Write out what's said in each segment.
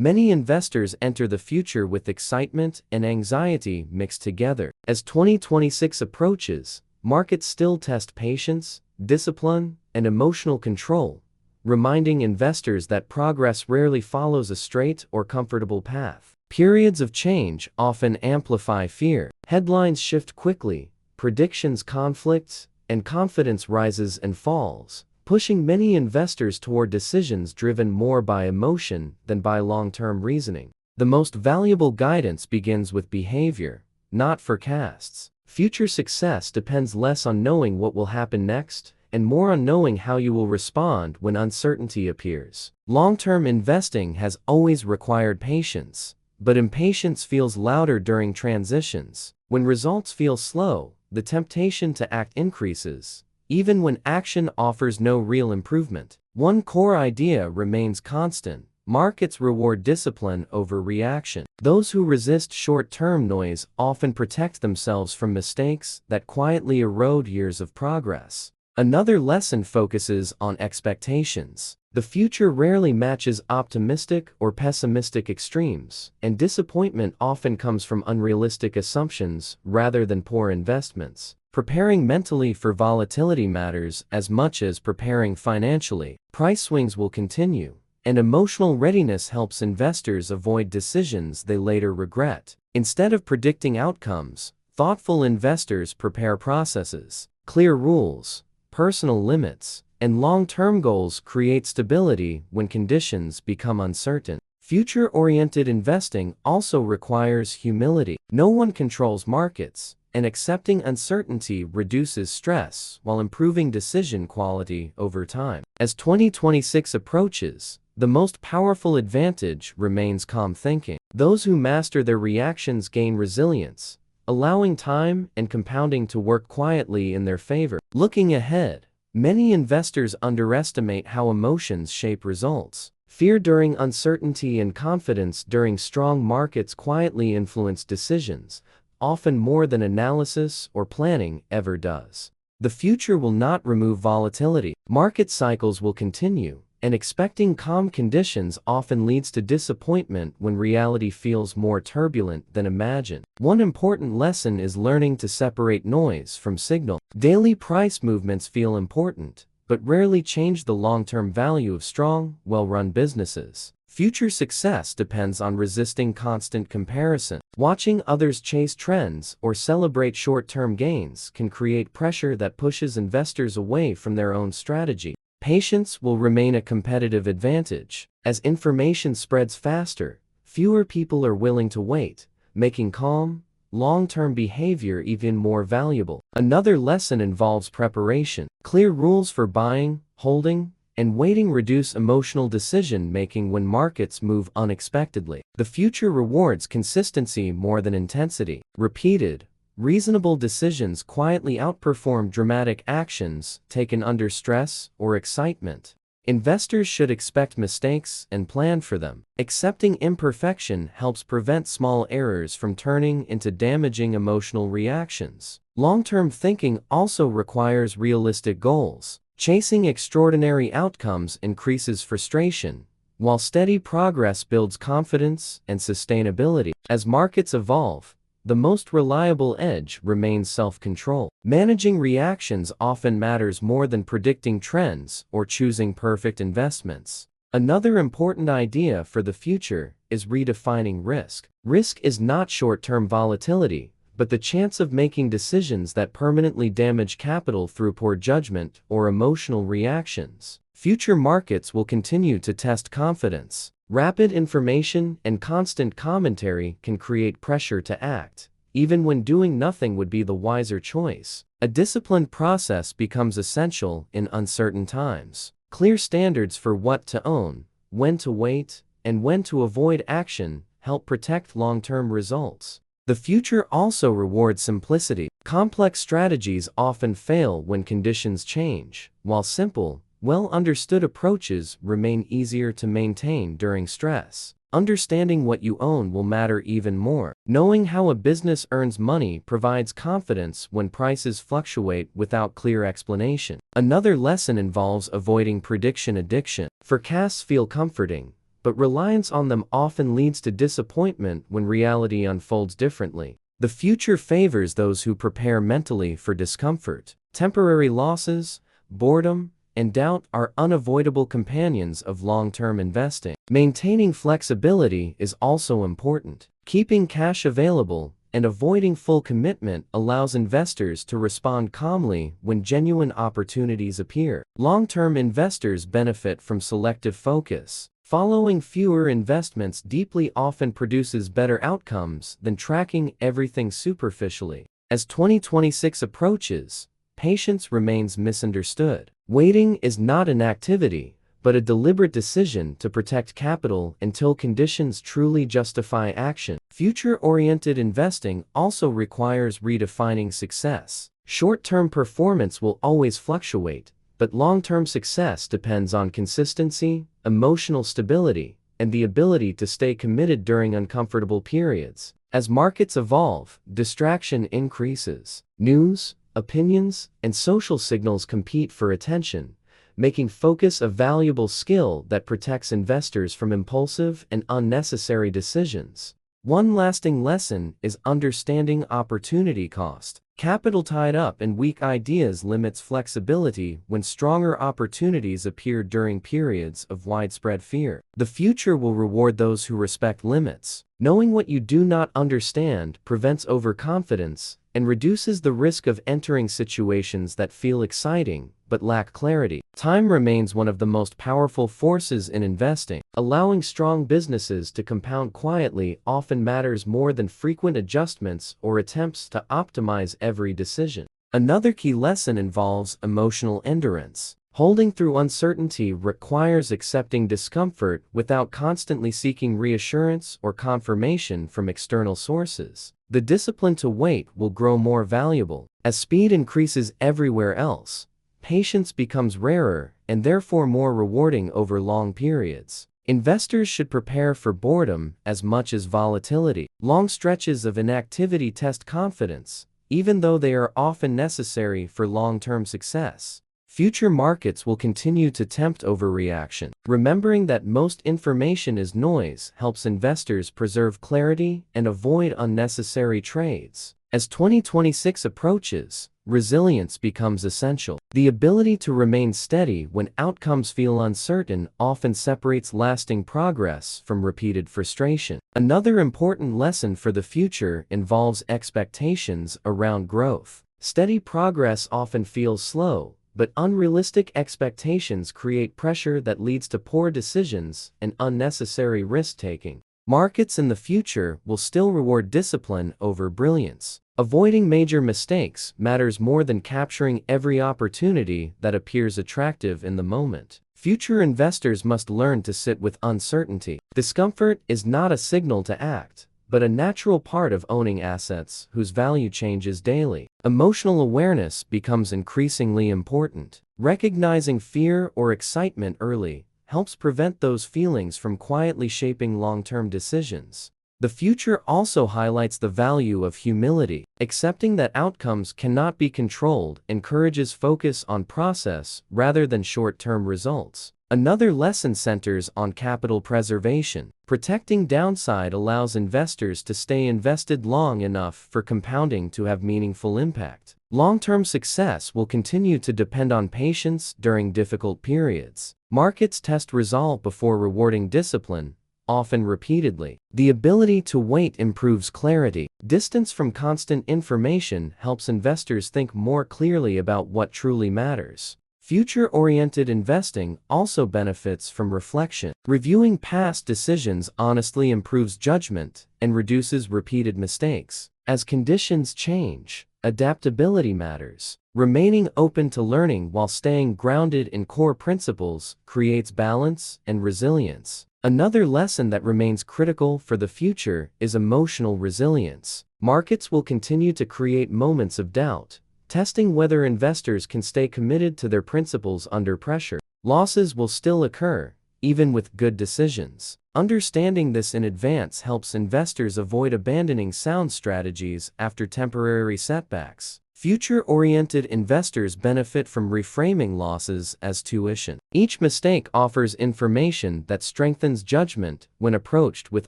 Many investors enter the future with excitement and anxiety mixed together. As 2026 approaches, markets still test patience, discipline, and emotional control, reminding investors that progress rarely follows a straight or comfortable path. Periods of change often amplify fear. Headlines shift quickly, predictions conflict, and confidence rises and falls, pushing many investors toward decisions driven more by emotion than by long-term reasoning. The most valuable guidance begins with behavior, not forecasts. Future success depends less on knowing what will happen next and more on knowing how you will respond when uncertainty appears. Long-term investing has always required patience, but impatience feels louder during transitions. When results feel slow, the temptation to act increases, even when action offers no real improvement. One core idea remains constant: markets reward discipline over reaction. Those who resist short-term noise often protect themselves from mistakes that quietly erode years of progress. Another lesson focuses on expectations. The future rarely matches optimistic or pessimistic extremes, and disappointment often comes from unrealistic assumptions rather than poor investments. Preparing mentally for volatility matters as much as preparing financially. Price swings will continue, and emotional readiness helps investors avoid decisions they later regret. Instead of predicting outcomes, thoughtful investors prepare processes. Clear rules, personal limits, and long-term goals create stability when conditions become uncertain. Future-oriented investing also requires humility. No one controls markets, and accepting uncertainty reduces stress while improving decision quality over time. As 2026 approaches, the most powerful advantage remains calm thinking. Those who master their reactions gain resilience, allowing time and compounding to work quietly in their favor. Looking ahead, many investors underestimate how emotions shape results. Fear during uncertainty and confidence during strong markets quietly influence decisions, often more than analysis or planning ever does. The future will not remove volatility. Market cycles will continue, and expecting calm conditions often leads to disappointment when reality feels more turbulent than imagined. One important lesson is learning to separate noise from signal. Daily price movements feel important, but rarely change the long-term value of strong, well-run businesses. Future success depends on resisting constant comparison. Watching others chase trends or celebrate short-term gains can create pressure that pushes investors away from their own strategy. Patience will remain a competitive advantage. As information spreads faster, fewer people are willing to wait, making calm, long-term behavior even more valuable. Another lesson involves preparation. Clear rules for buying, holding, and waiting reduce emotional decision-making when markets move unexpectedly. The future rewards consistency more than intensity. Repeated, reasonable decisions quietly outperform dramatic actions taken under stress or excitement. Investors should expect mistakes and plan for them. Accepting imperfection helps prevent small errors from turning into damaging emotional reactions. Long-term thinking also requires realistic goals. Chasing extraordinary outcomes increases frustration, while steady progress builds confidence and sustainability. As markets evolve, the most reliable edge remains self-control. Managing reactions often matters more than predicting trends or choosing perfect investments. Another important idea for the future is redefining risk. Risk is not short-term volatility, but the chance of making decisions that permanently damage capital through poor judgment or emotional reactions. Future markets will continue to test confidence. Rapid information and constant commentary can create pressure to act, even when doing nothing would be the wiser choice. A disciplined process becomes essential in uncertain times. Clear standards for what to own, when to wait, and when to avoid action help protect long-term results. The future also rewards simplicity. Complex strategies often fail when conditions change, while simple, well-understood approaches remain easier to maintain during stress. Understanding what you own will matter even more. Knowing how a business earns money provides confidence when prices fluctuate without clear explanation. Another lesson involves avoiding prediction addiction. Forecasts feel comforting, but reliance on them often leads to disappointment when reality unfolds differently. The future favors those who prepare mentally for discomfort. Temporary losses, boredom, and doubt are unavoidable companions of long-term investing. Maintaining flexibility is also important. Keeping cash available and avoiding full commitment allows investors to respond calmly when genuine opportunities appear. Long-term investors benefit from selective focus. Following fewer investments deeply often produces better outcomes than tracking everything superficially. As 2026 approaches, patience remains misunderstood. Waiting is not an activity, but a deliberate decision to protect capital until conditions truly justify action. Future-oriented investing also requires redefining success. Short-term performance will always fluctuate, but long-term success depends on consistency, emotional stability, and the ability to stay committed during uncomfortable periods. As markets evolve, distraction increases. News, opinions, and social signals compete for attention, making focus a valuable skill that protects investors from impulsive and unnecessary decisions. One lasting lesson is understanding opportunity cost. Capital tied up in weak ideas limits flexibility when stronger opportunities appear during periods of widespread fear. The future will reward those who respect limits. Knowing what you do not understand prevents overconfidence and reduces the risk of entering situations that feel exciting but lack clarity. Time remains one of the most powerful forces in investing. Allowing strong businesses to compound quietly often matters more than frequent adjustments or attempts to optimize every decision. Another key lesson involves emotional endurance. Holding through uncertainty requires accepting discomfort without constantly seeking reassurance or confirmation from external sources. The discipline to wait will grow more valuable. As speed increases everywhere else, patience becomes rarer and therefore more rewarding over long periods. Investors should prepare for boredom as much as volatility. Long stretches of inactivity test confidence, even though they are often necessary for long-term success. Future markets will continue to tempt overreaction. Remembering that most information is noise helps investors preserve clarity and avoid unnecessary trades. As 2026 approaches, resilience becomes essential. The ability to remain steady when outcomes feel uncertain often separates lasting progress from repeated frustration. Another important lesson for the future involves expectations around growth. Steady progress often feels slow, but unrealistic expectations create pressure that leads to poor decisions and unnecessary risk-taking. Markets in the future will still reward discipline over brilliance. Avoiding major mistakes matters more than capturing every opportunity that appears attractive in the moment. Future investors must learn to sit with uncertainty. Discomfort is not a signal to act, but a natural part of owning assets whose value changes daily. Emotional awareness becomes increasingly important. Recognizing fear or excitement early helps prevent those feelings from quietly shaping long-term decisions. The future also highlights the value of humility. Accepting that outcomes cannot be controlled encourages focus on process rather than short-term results. Another lesson centers on capital preservation. Protecting downside allows investors to stay invested long enough for compounding to have meaningful impact. Long-term success will continue to depend on patience during difficult periods. Markets test resolve before rewarding discipline, often repeatedly. The ability to wait improves clarity. Distance from constant information helps investors think more clearly about what truly matters. Future-oriented investing also benefits from reflection. Reviewing past decisions honestly improves judgment and reduces repeated mistakes. As conditions change, adaptability matters. Remaining open to learning while staying grounded in core principles creates balance and resilience. Another lesson that remains critical for the future is emotional resilience. Markets will continue to create moments of doubt, testing whether investors can stay committed to their principles under pressure. Losses will still occur, even with good decisions. Understanding this in advance helps investors avoid abandoning sound strategies after temporary setbacks. Future-oriented investors benefit from reframing losses as tuition. Each mistake offers information that strengthens judgment when approached with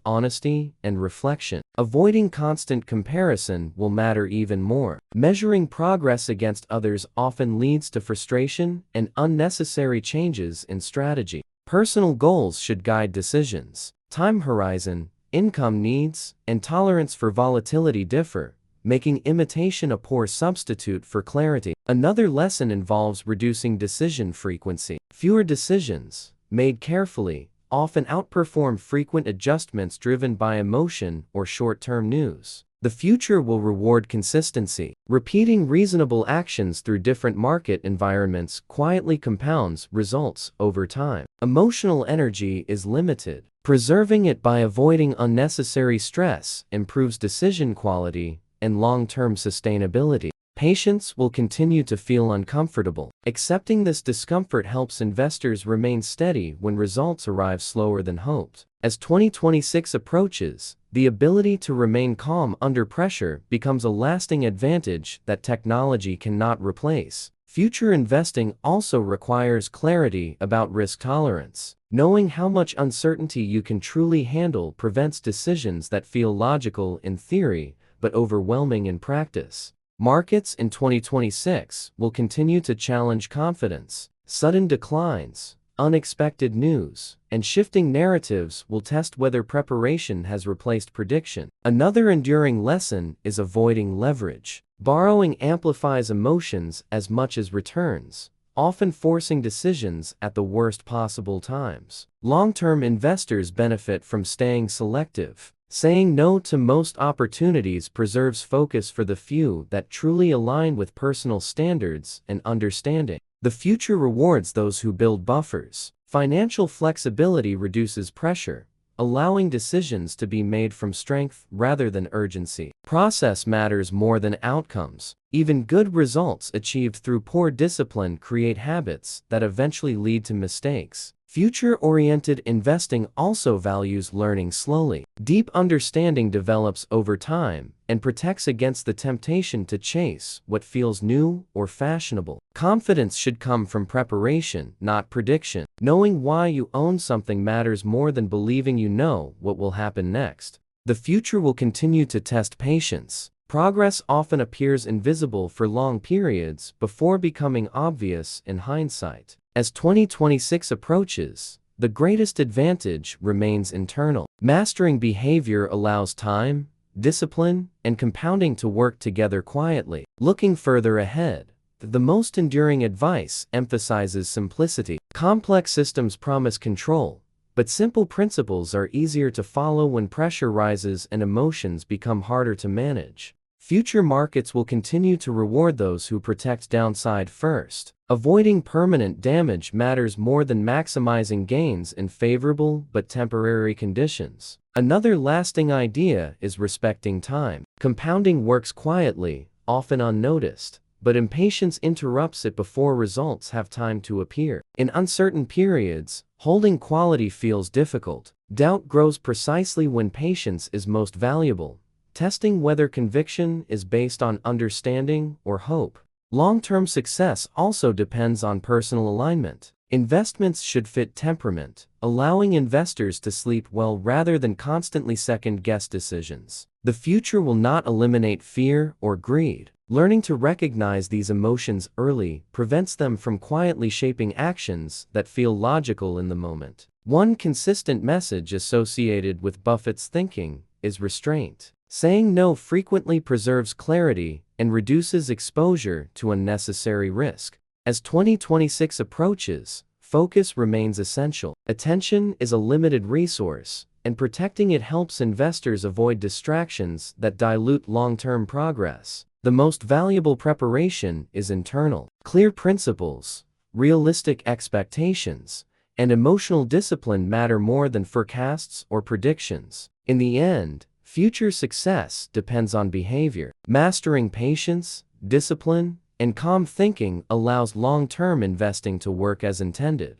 honesty and reflection. Avoiding constant comparison will matter even more. Measuring progress against others often leads to frustration and unnecessary changes in strategy. Personal goals should guide decisions. Time horizon, income needs, and tolerance for volatility differ, making imitation a poor substitute for clarity. Another lesson involves reducing decision frequency. Fewer decisions, made carefully, often outperform frequent adjustments driven by emotion or short-term news. The future will reward consistency. Repeating reasonable actions through different market environments quietly compounds results over time. Emotional energy is limited. Preserving it by avoiding unnecessary stress improves decision quality and long-term sustainability. Patience will continue to feel uncomfortable. Accepting this discomfort helps investors remain steady when results arrive slower than hoped. As 2026 approaches, the ability to remain calm under pressure becomes a lasting advantage that technology cannot replace. Future investing also requires clarity about risk tolerance. Knowing how much uncertainty you can truly handle prevents decisions that feel logical in theory but overwhelming in practice. Markets in 2026 will continue to challenge confidence. Sudden declines, unexpected news, and shifting narratives will test whether preparation has replaced prediction. Another enduring lesson is avoiding leverage. Borrowing amplifies emotions as much as returns, often forcing decisions at the worst possible times. Long-term investors benefit from staying selective. Saying no to most opportunities preserves focus for the few that truly align with personal standards and understanding. The future rewards those who build buffers. Financial flexibility reduces pressure, allowing decisions to be made from strength rather than urgency. Process matters more than outcomes. Even good results achieved through poor discipline create habits that eventually lead to mistakes. Future-oriented investing also values learning slowly. Deep understanding develops over time and protects against the temptation to chase what feels new or fashionable. Confidence should come from preparation, not prediction. Knowing why you own something matters more than believing you know what will happen next. The future will continue to test patience. Progress often appears invisible for long periods before becoming obvious in hindsight. As 2026 approaches, the greatest advantage remains internal. Mastering behavior allows time, discipline, and compounding to work together quietly. Looking further ahead, the most enduring advice emphasizes simplicity. Complex systems promise control, but simple principles are easier to follow when pressure rises and emotions become harder to manage. Future markets will continue to reward those who protect downside first. Avoiding permanent damage matters more than maximizing gains in favorable but temporary conditions. Another lasting idea is respecting time. Compounding works quietly, often unnoticed, but impatience interrupts it before results have time to appear. In uncertain periods, holding quality feels difficult. Doubt grows precisely when patience is most valuable, testing whether conviction is based on understanding or hope. Long-term success also depends on personal alignment. Investments should fit temperament, allowing investors to sleep well rather than constantly second-guess decisions. The future will not eliminate fear or greed. Learning to recognize these emotions early prevents them from quietly shaping actions that feel logical in the moment. One consistent message associated with Buffett's thinking is restraint. Saying no frequently preserves clarity and reduces exposure to unnecessary risk. As 2026 approaches, focus remains essential. Attention is a limited resource, and protecting it helps investors avoid distractions that dilute long-term progress. The most valuable preparation is internal. Clear principles, realistic expectations, and emotional discipline matter more than forecasts or predictions. In the end, future success depends on behavior. Mastering patience, discipline, and calm thinking allows long-term investing to work as intended.